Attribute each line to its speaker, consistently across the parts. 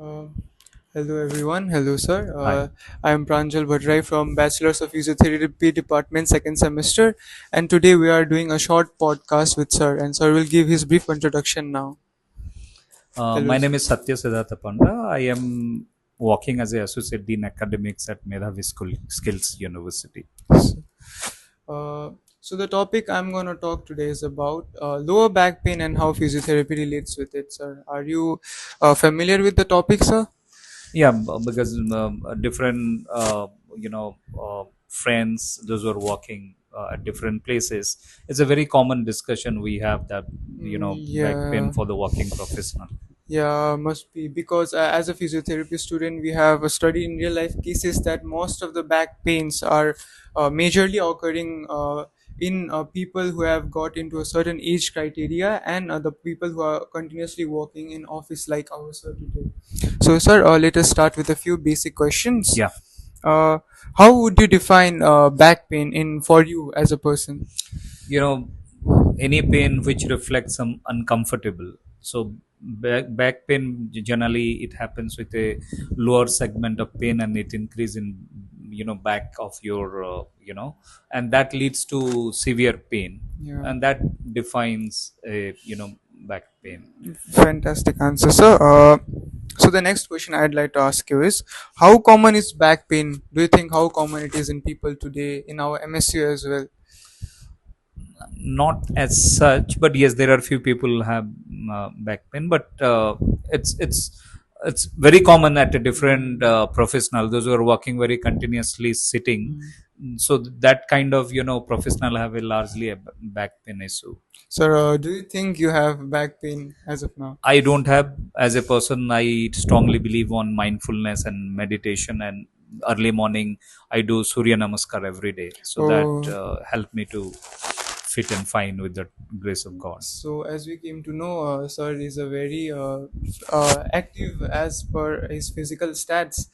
Speaker 1: Uh, Hello everyone. Hello sir.
Speaker 2: Hi.
Speaker 1: I am Pranjal Bhatrai from Bachelor's of Physiotherapy Department second semester, and today we are doing a short podcast with sir, and sir will give his brief introduction now. Hello
Speaker 2: My name
Speaker 1: sir.
Speaker 2: is Satya Panda. I am working as an associate dean academics at Medhavi School Skills University.
Speaker 1: Uh, so the topic I'm gonna talk today is about lower back pain and how physiotherapy relates with it, sir. Are you familiar with the topic, sir?
Speaker 2: Yeah, because different friends, those who are working at different places, it's a very common discussion we have that back pain
Speaker 1: Yeah.
Speaker 2: for the working professional.
Speaker 1: Yeah, must be because as a physiotherapy student, we have studied in real life cases that most of the back pains are majorly occurring in people who have got into a certain age criteria and the people who are continuously working in office like ours sir today. So, sir, let us start with a few basic questions.
Speaker 2: Yeah.
Speaker 1: Uh, how would you define back pain in for you as a person?
Speaker 2: you know any pain which reflects some uncomfortable. So back pain generally it happens with a lower segment of pain, and it increase in back of your and that leads to severe pain,
Speaker 1: Yeah.
Speaker 2: and that defines a back pain.
Speaker 1: Fantastic answer, sir. So the next question I'd like to ask you is, how common is back pain? Do you think how common it is in people today in our MSU as well?
Speaker 2: Not as such, but yes, there are few people who have back pain, but it's very common at a different professional, those who are working very continuously sitting.
Speaker 1: Mm.
Speaker 2: So that kind of professional have a largely a back pain issue.
Speaker 1: Sir, do you think you have back pain as of now?
Speaker 2: I don't have. As a person, I strongly believe on mindfulness and meditation, and early morning I do surya namaskar every day, so that
Speaker 1: Oh,
Speaker 2: help me to fit and fine with the grace of God.
Speaker 1: so as we came to know, sir is a very active as per his physical stats.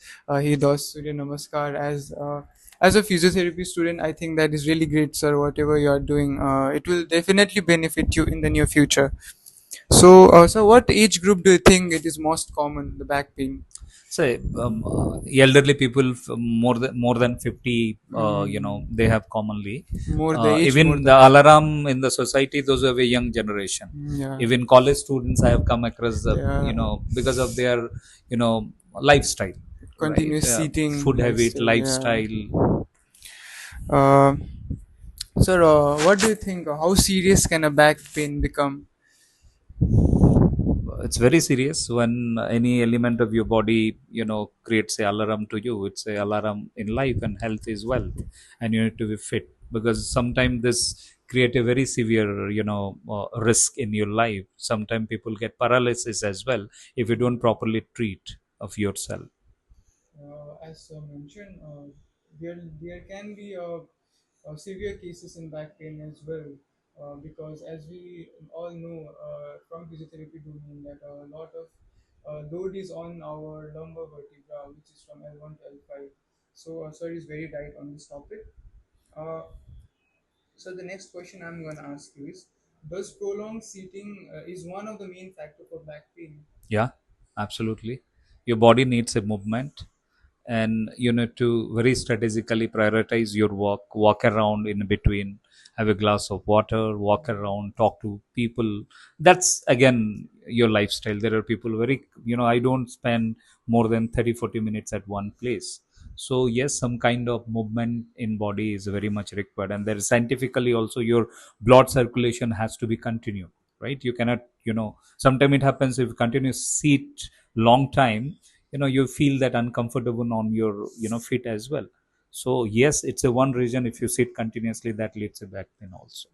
Speaker 1: He does Surya Namaskar as a physiotherapy student. I think that is really great, sir. Whatever you are doing, it will definitely benefit you in the near future. So, so what age group do you think it is most common, the back pain?
Speaker 2: Say elderly people more than 50,
Speaker 1: Mm,
Speaker 2: they have commonly.
Speaker 1: more the age, more
Speaker 2: Even
Speaker 1: the
Speaker 2: the
Speaker 1: back.
Speaker 2: alarm in the society, those are a young generation.
Speaker 1: Yeah,
Speaker 2: Even college students I have come across,
Speaker 1: yeah.
Speaker 2: because of their you know lifestyle, right?
Speaker 1: Continuous seating
Speaker 2: Food habit,
Speaker 1: lifestyle. Yeah.
Speaker 2: lifestyle.
Speaker 1: Uh, Sir, what do you think? How serious can a back pain become?
Speaker 2: It's very serious when any element of your body creates a alarm to you. It's a alarm in life, and health is wealth, and you need to be fit, because sometimes this create a very severe risk in your life. Sometimes people get paralysis as well if you don't properly treat of yourself.
Speaker 1: As mentioned, there can be severe cases in back pain as well, because as we all know from physiotherapy domain that a lot of load is on our lumbar vertebra, which is from L1 to L5. So, sir is very right on this topic. Uh, so the next question I'm going to ask you is, does prolonged seating is one of the main factor for back pain?
Speaker 2: Yeah, absolutely. Your body needs a movement, and you need to very strategically prioritize your walk around in between, have a glass of water, walk around, talk to people. That's again your lifestyle. There are people very, I don't spend more than 30-40 minutes at one place. So yes, some kind of movement in body is very much required, and there is scientifically also your blood circulation has to be continued, right? You cannot, sometimes it happens if you continue sit long time, you feel that uncomfortable on your feet as well. So yes, it's a one reason. If you sit continuously, that leads to back pain also,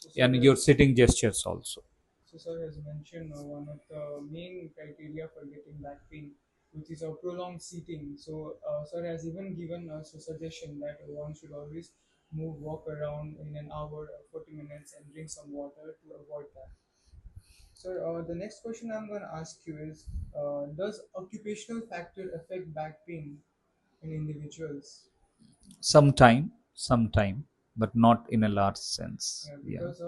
Speaker 1: So,
Speaker 2: and
Speaker 1: sir,
Speaker 2: your
Speaker 1: as
Speaker 2: sitting gestures also.
Speaker 1: So, sir has mentioned one of the main criteria for getting back pain, which is a prolonged seating. So, sir has even given us a suggestion that one should always walk around in an hour or 40 minutes and drink some water to avoid that. Sir, the next question I'm going to ask you is, does occupational factor affect back pain in individuals?
Speaker 2: Sometime, but not in a large sense.
Speaker 1: Yeah,
Speaker 2: Yeah.
Speaker 1: because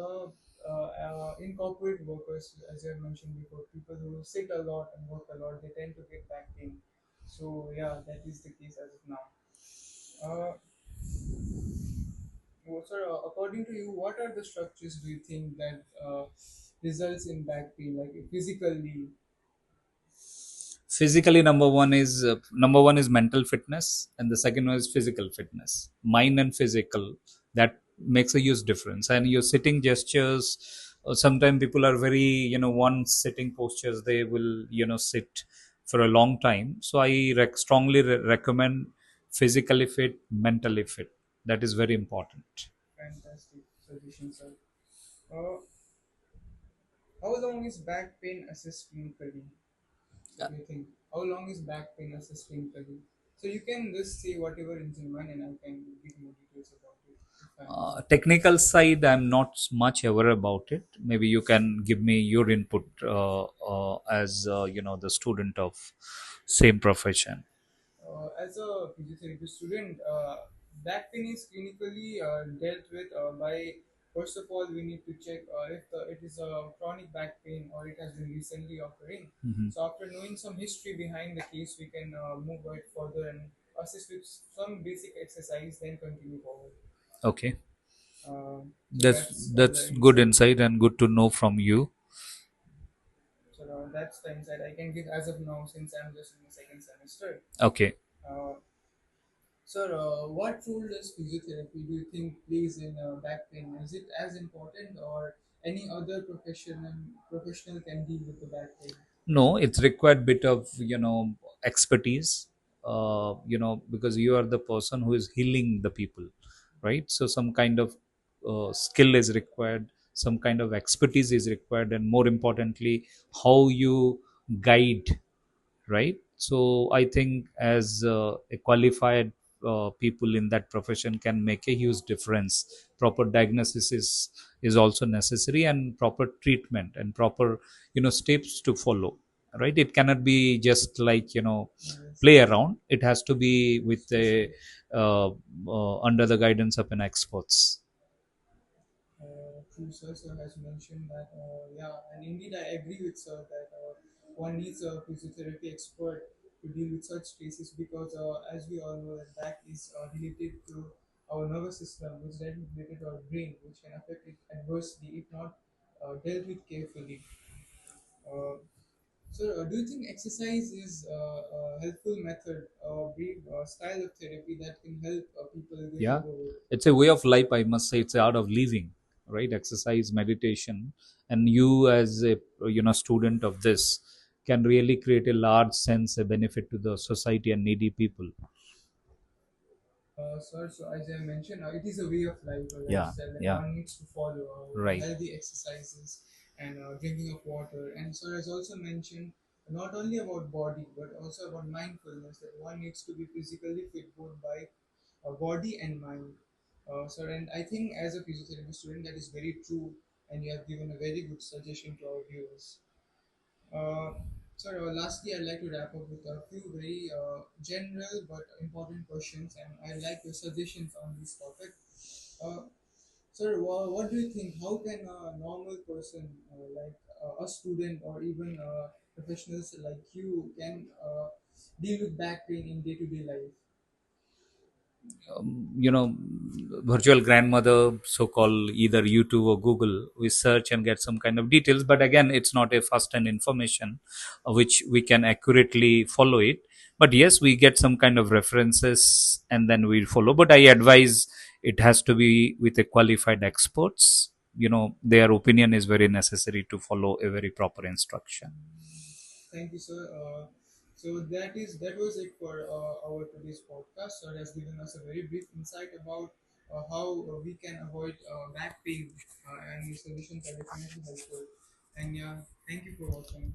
Speaker 1: in corporate workers, as I mentioned before, people who sit a lot and work a lot, they tend to get back pain. So yeah, that is the case as of now. Uh, sir, according to you, what are the structures do you think that results in back pain, like physically?
Speaker 2: Physically, number one is mental fitness, and the second one is physical fitness. Mind and physical, that makes a huge difference. And your sitting gestures, sometimes people are very, one sitting postures, they will, sit for a long time. So I strongly recommend physically fit, mentally fit. That is very important.
Speaker 1: Fantastic suggestion, sir. Uh, how long is back pain assessed clinically? What do you think? How long is back pain assessed clinically? So you can just say whatever is in mind, and I can give more details about it if I may.
Speaker 2: Technical side, I'm not much aware about it. Maybe you can give me your input, as the student of same profession.
Speaker 1: As a physiotherapy student, back pain is clinically dealt with by, first of all, we need to check if it is a chronic back pain or it has been recently occurring.
Speaker 2: Mhm.
Speaker 1: So after knowing some history behind the case, we can move it further and assist with some basic exercise, then continue forward.
Speaker 2: Okay,
Speaker 1: So
Speaker 2: that's
Speaker 1: that's the
Speaker 2: that's good
Speaker 1: insight.
Speaker 2: insight and good to know from you.
Speaker 1: So that's the insight I can give as of now, since I'm just in the second semester.
Speaker 2: Okay.
Speaker 1: Uh, Sir, what role does physiotherapy do you think plays in back pain? Is it as important, or any other professional can deal with the back pain?
Speaker 2: No, it's required bit of, expertise, because you are the person who is healing the people, right? So some kind of skill is required, some kind of expertise is required, and more importantly, how you guide, right? So I think as a qualified people in that profession can make a huge difference. Proper diagnosis is also necessary, and proper treatment and proper, steps to follow, right? It cannot be just like,
Speaker 1: Yes,
Speaker 2: play around. It has to be with a under the guidance of an experts.
Speaker 1: true, sir. Sir has mentioned that, yeah, and indeed I agree with sir that one needs a physiotherapy expert to deal with such cases because, as we all know, that back is related to our nervous system, which is directly related to our brain, which can affect it adversely if not dealt with carefully. Uh, So, do you think exercise is a helpful method or brief style of therapy that can help people get
Speaker 2: Yeah,
Speaker 1: over it?
Speaker 2: it's a way of life, I must say. It's the art of living, right? Exercise, meditation, and you as a, student of this can really create a large sense of benefit to the society and needy people.
Speaker 1: Sir, so as I mentioned, it is a way of life, a
Speaker 2: Yeah,
Speaker 1: lifestyle that
Speaker 2: yeah,
Speaker 1: one needs to follow,
Speaker 2: right.
Speaker 1: healthy exercises and drinking of water. And sir has also mentioned not only about body but also about mindfulness, that one needs to be physically fit both by body and mind. Sir, and I think as a physiotherapy student, that is very true, and you have given a very good suggestion to our viewers. Uh, lastly, I'd like to wrap up with a few very general but important questions, and I'd like your suggestions on this topic. Uh, Sir, what do you think? How can a normal person, like a student or even professionals like you, can deal with back pain in day-to-day life?
Speaker 2: you know Virtual grandmother, so called, either YouTube or Google, we search and get some kind of details. But again, it's not a first hand information which we can accurately follow it. But yes, we get some kind of references and then we follow. But I advise it has to be with a qualified experts. Their opinion is very necessary to follow a very proper instruction.
Speaker 1: Thank you, sir. That was it for our today's podcast. Sir has given us a very brief insight about how we can avoid back pain, and the solutions are definitely helpful. And yeah, thank you for watching.